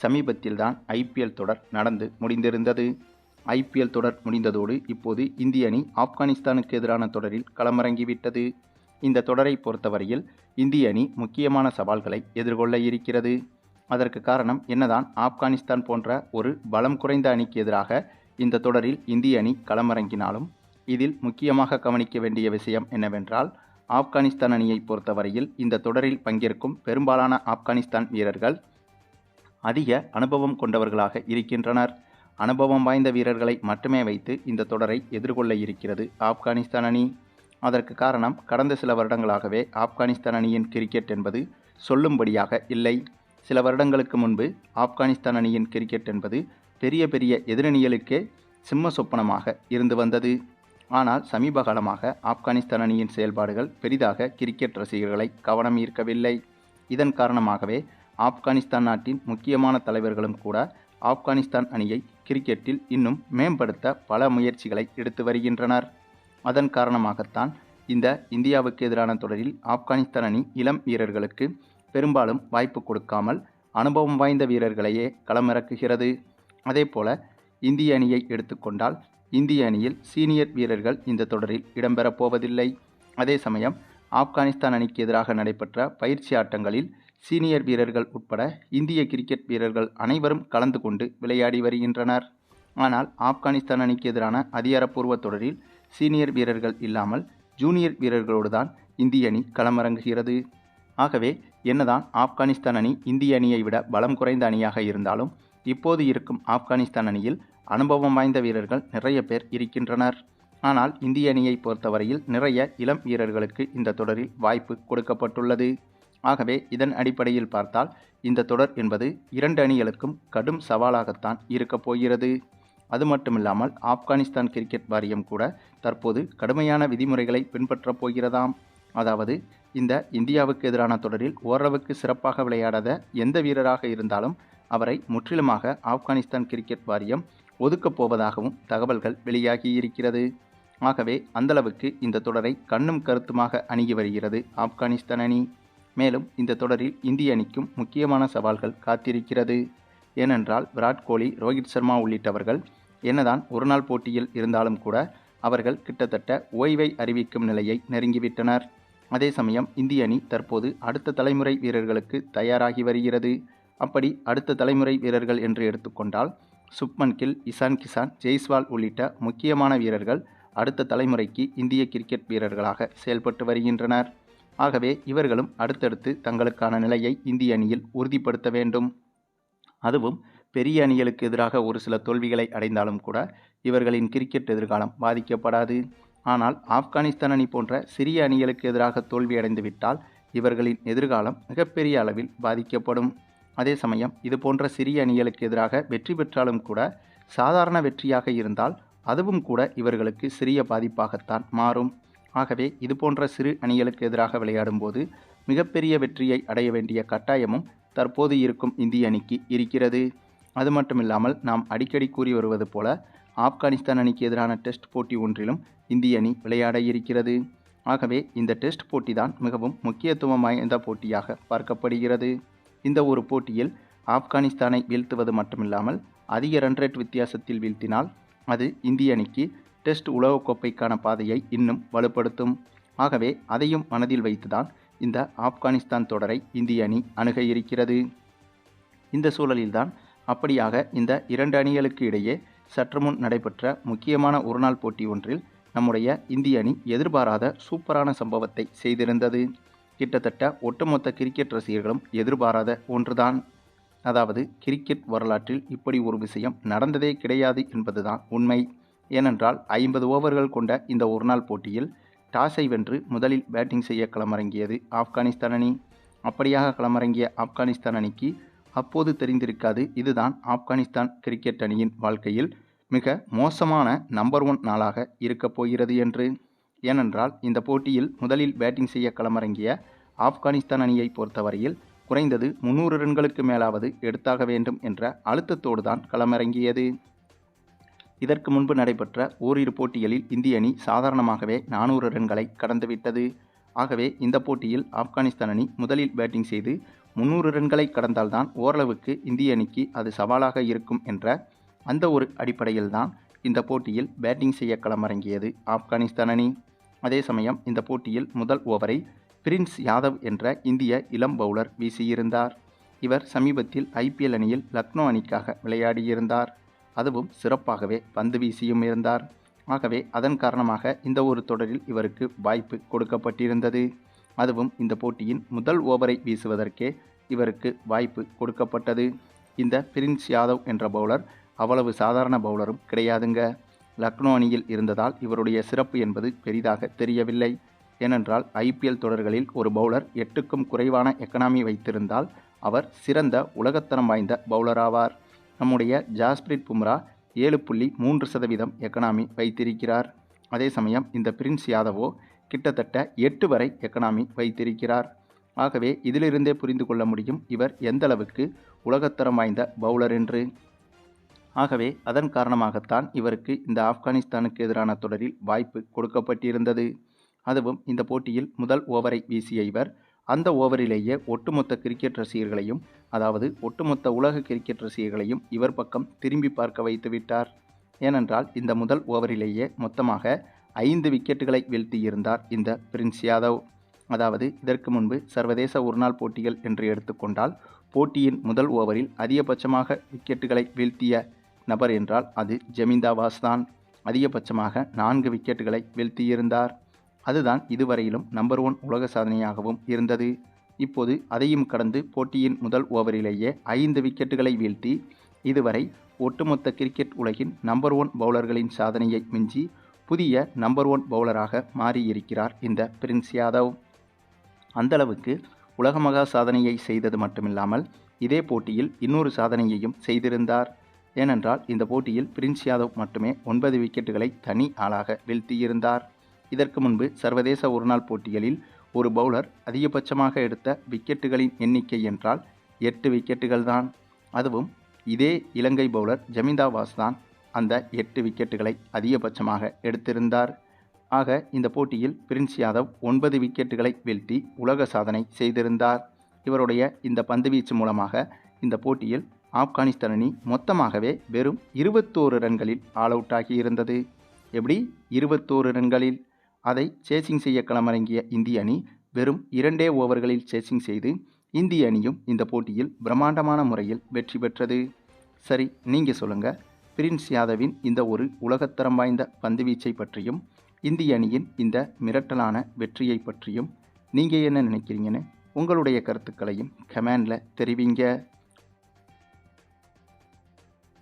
சமீபத்தில்தான் IPL தொடர் நடந்து முடிந்திருந்தது. IPL தொடர் முடிந்ததோடு இப்போது இந்திய அணி ஆப்கானிஸ்தானுக்கு எதிரான தொடரில் களமிறங்கிவிட்டது. இந்த தொடரை பொறுத்தவரையில் இந்திய அணி முக்கியமான சவால்களை எதிர்கொள்ள இருக்கிறது. அதற்கு காரணம் என்னதான் ஆப்கானிஸ்தான் போன்ற ஒரு பலம் குறைந்த அணிக்கு எதிராக இந்த தொடரில் இந்திய அணி களமிறங்கினாலும் இதில் முக்கியமாக கவனிக்க வேண்டிய விஷயம் என்னவென்றால், ஆப்கானிஸ்தான் அணியை பொறுத்தவரையில் இந்த தொடரில் பங்கேற்கும் பெரும்பாலான ஆப்கானிஸ்தான் வீரர்கள் அதிக அனுபவம் கொண்டவர்களாக இருக்கின்றனர். அனுபவம் வாய்ந்த வீரர்களை மட்டுமே வைத்து இந்த தொடரை எதிர்கொள்ள இருக்கிறது ஆப்கானிஸ்தான் அணி. அதற்கு காரணம், கடந்த சில வருடங்களாகவே ஆப்கானிஸ்தான் அணியின் கிரிக்கெட் என்பது சொல்லும்படியாக இல்லை. சில வருடங்களுக்கு முன்பு ஆப்கானிஸ்தான் அணியின் கிரிக்கெட் என்பது பெரிய பெரிய எதிரணிகளுக்கே சிம்ம சொப்பனமாக இருந்து வந்தது. ஆனால் சமீப காலமாக ஆப்கானிஸ்தான் அணியின் செயல்பாடுகள் பெரிதாக கிரிக்கெட் ரசிகர்களை கவனம் ஈர்க்கவில்லை. இதன் காரணமாகவே ஆப்கானிஸ்தான் நாட்டின் முக்கியமான தலைவர்களும் கூட ஆப்கானிஸ்தான் அணியை கிரிக்கெட்டில் இன்னும் மேம்படுத்த பல முயற்சிகளை எடுத்து வருகின்றனர். அதன் காரணமாகத்தான் இந்த இந்தியாவுக்கு எதிரான தொடரில் ஆப்கானிஸ்தான் அணி இளம் வீரர்களுக்கு பெரும்பாலும் வாய்ப்பு கொடுக்காமல் அனுபவம் வாய்ந்த வீரர்களையே களமிறக்குகிறது. அதேபோல இந்திய அணியை எடுத்துக்கொண்டால் இந்திய அணியில் சீனியர் வீரர்கள் இந்த தொடரில் இடம்பெறப் போவதில்லை. அதே சமயம் ஆப்கானிஸ்தான் அணிக்கு எதிராக நடைபெற்ற பயிற்சி ஆட்டங்களில் சீனியர் வீரர்கள் உட்பட இந்திய கிரிக்கெட் வீரர்கள் அனைவரும் கலந்து கொண்டு விளையாடி வருகின்றனர். ஆனால் ஆப்கானிஸ்தான் அணிக்கு எதிரான அதிகாரப்பூர்வ தொடரில் சீனியர் வீரர்கள் இல்லாமல் ஜூனியர் வீரர்களோடு தான் இந்திய அணி களமிறங்குகிறது. ஆகவே என்னதான் ஆப்கானிஸ்தான் அணி இந்திய அணியை விட பலம் குறைந்த அணியாக இருந்தாலும் இப்போது இருக்கும் ஆப்கானிஸ்தான் அணியில் அனுபவம் வாய்ந்த வீரர்கள் நிறைய பேர் இருக்கின்றனர். ஆனால் இந்திய அணியை பொறுத்தவரையில் நிறைய இளம் வீரர்களுக்கு இந்த தொடரில் வாய்ப்பு கொடுக்கப்பட்டுள்ளது. ஆகவே இதன் அடிப்படையில் பார்த்தால் இந்த தொடர் என்பது இரண்டு அணிகளுக்கும் கடும் சவாலாகத்தான் இருக்கப் போகிறது. அது மட்டுமில்லாமல் ஆப்கானிஸ்தான் கிரிக்கெட் வாரியம் கூட தற்போது கடுமையான விதிமுறைகளை பின்பற்றப் போகிறதாம். அதாவது இந்த இந்தியாவுக்கு எதிரான தொடரில் ஓரளவுக்கு சிறப்பாக விளையாடாத எந்த வீரராக இருந்தாலும் அவரை முற்றிலுமாக ஆப்கானிஸ்தான் கிரிக்கெட் வாரியம் ஒதுக்கப் போவதாகவும் தகவல்கள் வெளியாகி இருக்கிறது. ஆகவே அந்தளவுக்கு இந்த தொடரை கண்ணும் கருத்துமாக அணுகி வருகிறது ஆப்கானிஸ்தான் அணி. மேலும் இந்த தொடரில் இந்திய அணிக்கும் முக்கியமான சவால்கள் காத்திருக்கிறது. ஏனென்றால் விராட் கோலி, ரோஹித் சர்மா உள்ளிட்டவர்கள் என்னதான் ஒருநாள் போட்டியில் இருந்தாலும் கூட அவர்கள் கிட்டத்தட்ட ஓய்வை அறிவிக்கும் நிலையை நெருங்கிவிட்டனர். அதே சமயம் இந்திய அணி தற்போது அடுத்த தலைமுறை வீரர்களுக்கு தயாராகி வருகிறது. அப்படி அடுத்த தலைமுறை வீரர்கள் என்று எடுத்துக்கொண்டால் சுப்மன் கில், இசான் கிசான், ஜெய்ஸ்வால் உள்ளிட்ட முக்கியமான வீரர்கள் அடுத்த தலைமுறைக்கு இந்திய கிரிக்கெட் வீரர்களாக செயல்பட்டு வருகின்றனர். ஆகவே இவர்களும் அடுத்தடுத்து தங்களுக்கான நிலையை இந்திய அணியில் உறுதிப்படுத்த வேண்டும். அதுவும் பெரிய அணிகளுக்கு எதிராக ஒரு சில தோல்விகளை அடைந்தாலும் கூட இவர்களின் கிரிக்கெட் எதிர்காலம் பாதிக்கப்படாது. ஆனால் ஆப்கானிஸ்தான் அணி போன்ற சிறிய அணிகளுக்கு எதிராக தோல்வி அடைந்துவிட்டால் இவர்களின் எதிர்காலம் மிகப்பெரிய அளவில் பாதிக்கப்படும். அதே சமயம் இது போன்ற சிறிய அணிகளுக்கு எதிராக வெற்றி பெற்றாலும் கூட சாதாரண வெற்றியாக இருந்தால் அதுவும் கூட இவர்களுக்கு சிறிய பாதிப்பாகத்தான் மாறும். ஆகவே இது போன்ற சிறு அணிகளுக்கு எதிராக விளையாடும் போது மிகப்பெரிய வெற்றியை அடைய வேண்டிய கட்டாயமும் தற்போது இருக்கும் இந்திய அணிக்கு இருக்கிறது. அது மட்டுமில்லாமல் நாம் அடிக்கடி கூறி வருவது போல ஆப்கானிஸ்தான் அணிக்கு எதிரான டெஸ்ட் போட்டி ஒன்றிலும் இந்திய அணி விளையாட இருக்கிறது. ஆகவே இந்த டெஸ்ட் போட்டி தான் மிகவும் முக்கியத்துவம் வாய்ந்த போட்டியாக பார்க்கப்படுகிறது. இந்த ஒரு போட்டியில் ஆப்கானிஸ்தானை வீழ்த்துவது மட்டுமில்லாமல் அதிக ரன் ரேட் வித்தியாசத்தில் வீழ்த்தினால் அது இந்திய அணிக்கு டெஸ்ட் உலகக்கோப்பைக்கான பாதையை இன்னும் வலுப்படுத்தும். ஆகவே அதையும் மனதில் வைத்துதான் இந்த ஆப்கானிஸ்தான் தொடரை இந்திய அணி அணுக இருக்கிறது. இந்த சூழலில்தான் அப்படியாக இந்த இரண்டு அணிகளுக்கு இடையே சற்று முன் நடைபெற்ற முக்கியமான ஒருநாள் போட்டி ஒன்றில் நம்முடைய இந்திய அணி எதிர்பாராத சூப்பரான சம்பவத்தை செய்திருந்தது. கிட்டத்தட்ட ஒட்டுமொத்த கிரிக்கெட் ரசிகர்களும் எதிர்பாராத ஒன்றுதான். அதாவது கிரிக்கெட் வரலாற்றில் இப்படி ஒரு விஷயம் நடந்ததே கிடையாது என்பதுதான் உண்மை. ஏனென்றால் 50 ஓவர்கள் கொண்ட இந்த ஒருநாள் போட்டியில் டாஸை வென்று முதலில் பேட்டிங் செய்ய களமிறங்கியது ஆப்கானிஸ்தான் அணி. அப்படியாக களமிறங்கிய ஆப்கானிஸ்தான் அணிக்கு அப்போது தெரிந்திருக்காது இதுதான் ஆப்கானிஸ்தான் கிரிக்கெட் அணியின் வாழ்க்கையில் மிக மோசமான நம்பர் 1 நாளாக இருக்கப் போகிறது என்று. ஏனென்றால் இந்த போட்டியில் முதலில் பேட்டிங் செய்ய களமிறங்கிய ஆப்கானிஸ்தான் அணியை பொறுத்தவரையில் குறைந்தது 300 ரன்களுக்கு மேலாவது எடுத்தாக வேண்டும் என்ற அழுத்தத்தோடு தான் களமிறங்கியது. இதற்கு முன்பு நடைபெற்ற ஓரிரு போட்டிகளில் இந்திய அணி சாதாரணமாகவே 400 ரன்களை கடந்துவிட்டது. ஆகவே இந்த போட்டியில் ஆப்கானிஸ்தான் அணி முதலில் பேட்டிங் செய்து 300 ரன்களை கடந்தால்தான் ஓரளவுக்கு இந்திய அணிக்கு அது சவாலாக இருக்கும் என்ற அந்த ஒரு அடிப்படையில்தான் இந்த போட்டியில் பேட்டிங் செய்ய களமிறங்கியது ஆப்கானிஸ்தான் அணி. அதே சமயம் இந்த போட்டியில் முதல் ஓவரை பிரின்ஸ் யாதவ் என்ற இந்திய இளம் பவுலர் வீசியிருந்தார். இவர் சமீபத்தில் IPL அணியில் லக்னோ அணிக்காக விளையாடியிருந்தார். அதுவும் சிறப்பாகவே பந்து வீசியும் இருந்தார். ஆகவே அதன் காரணமாக இந்த ஒரு தொடரில் இவருக்கு வாய்ப்பு கொடுக்கப்பட்டிருந்தது. அதுவும் இந்த போட்டியின் முதல் ஓவரை வீசுவதற்கே இவருக்கு வாய்ப்பு கொடுக்கப்பட்டது. இந்த பிரின்ஸ் யாதவ் என்ற பவுலர் அவ்வளவு சாதாரண பவுலரும் கிடையாதுங்க. லக்னோ அணியில் இருந்ததால் இவருடைய சிறப்பு என்பது பெரிதாக தெரியவில்லை. ஏனென்றால் IPL தொடர்களில் ஒரு பவுலர் 8க்கும் குறைவான எக்கனாமி வைத்திருந்தால் அவர் சிறந்த உலகத்தரம் வாய்ந்த பவுலர் ஆவார். நம்முடைய ஜாஸ்பிரிட் பும்ரா 7.3% எக்கனாமி வைத்திருக்கிறார். அதே சமயம் இந்த பிரின்ஸ் யாதவோ கிட்டத்தட்ட 8 வரை எக்கனாமி வைத்திருக்கிறார். ஆகவே இதிலிருந்தே புரிந்து கொள்ள முடியும் இவர் எந்தளவுக்கு உலகத்தரம் வாய்ந்த பவுலர் என்று. ஆகவே அதன் காரணமாகத்தான் இவருக்கு இந்த ஆப்கானிஸ்தானுக்கு எதிரான தொடரில் வாய்ப்பு கொடுக்கப்பட்டிருந்தது. அதுவும் இந்த போட்டியில் முதல் ஓவரை வீசிய இவர் அந்த ஓவரிலேயே ஒட்டுமொத்த கிரிக்கெட் ரசிகர்களையும், அதாவது ஒட்டுமொத்த உலக கிரிக்கெட் ரசிகர்களையும் இவர் பக்கம் திரும்பி பார்க்க வைத்துவிட்டார். ஏனென்றால் இந்த முதல் ஓவரிலேயே மொத்தமாக 5 விக்கெட்டுகளை வீழ்த்தியிருந்தார் இந்த பிரின்ஸ் யாதவ். அதாவது இதற்கு முன்பு சர்வதேச ஒருநாள் போட்டிகள் என்று எடுத்துக்கொண்டால் போட்டியின் முதல் ஓவரில் அதிகபட்சமாக விக்கெட்டுகளை வீழ்த்திய நபர் என்றால் அது ஜமீந்தா வாஸ் தான். அதிகபட்சமாக 4 விக்கெட்டுகளை வீழ்த்தியிருந்தார். அதுதான் இதுவரையிலும் நம்பர் 1 உலக சாதனையாகவும் இருந்தது. இப்போது அதையும் கடந்து போட்டியின் முதல் ஓவரிலேயே 5 விக்கெட்டுகளை வீழ்த்தி இதுவரை ஒட்டுமொத்த கிரிக்கெட் உலகின் நம்பர் 1 பவுலர்களின் சாதனையை மிஞ்சி புதிய நம்பர் 1 பவுலராக மாறியிருக்கிறார் இந்த பிரின்ஸ் யாதவ். அந்தளவுக்கு உலக மகா சாதனையை செய்தது மட்டுமில்லாமல் இதே போட்டியில் இன்னொரு சாதனையையும் செய்திருந்தார். ஏனென்றால் இந்த போட்டியில் பிரின்ஸ் யாதவ் மட்டுமே 9 விக்கெட்டுகளை தனி ஆளாக வீழ்த்தியிருந்தார். இதற்கு முன்பு சர்வதேச ஒருநாள் போட்டிகளில் ஒரு பவுலர் அதிகபட்சமாக எடுத்த விக்கெட்டுகளின் எண்ணிக்கை என்றால் 8 விக்கெட்டுகள் தான். அதுவும் இதே இலங்கை பவுலர் ஜமீந்தா வாஸ் தான் அந்த 8 விக்கெட்டுகளை அதிகபட்சமாக எடுத்திருந்தார். ஆக இந்த போட்டியில் பிரின்ஸ் யாதவ் 9 விக்கெட்டுகளை வீழ்த்தி உலக சாதனை செய்திருந்தார். இவருடைய இந்த பந்துவீச்சு மூலமாக இந்த போட்டியில் ஆப்கானிஸ்தான் அணி மொத்தமாகவே வெறும் 21 ரன்களில் ஆல் அவுட் ஆகியிருந்தது. எப்படி 21 ரன்களில்? அதை சேசிங் செய்ய களமிறங்கிய இந்திய அணி வெறும் 2 ஓவர்களில் சேசிங் செய்து இந்திய அணியும் இந்த போட்டியில் பிரம்மாண்டமான முறையில் வெற்றி பெற்றது. சரி, நீங்கள் சொல்லுங்கள், பிரின்ஸ் யாதவின் இந்த ஒரு உலகத்தரம் வாய்ந்த பந்துவீச்சை பற்றியும் இந்திய அணியின் இந்த மிரட்டலான வெற்றியை பற்றியும் நீங்கள் என்ன நினைக்கிறீங்கன்னு உங்களுடைய கருத்துக்களையும் கமெண்டில் தெரிவிங்க.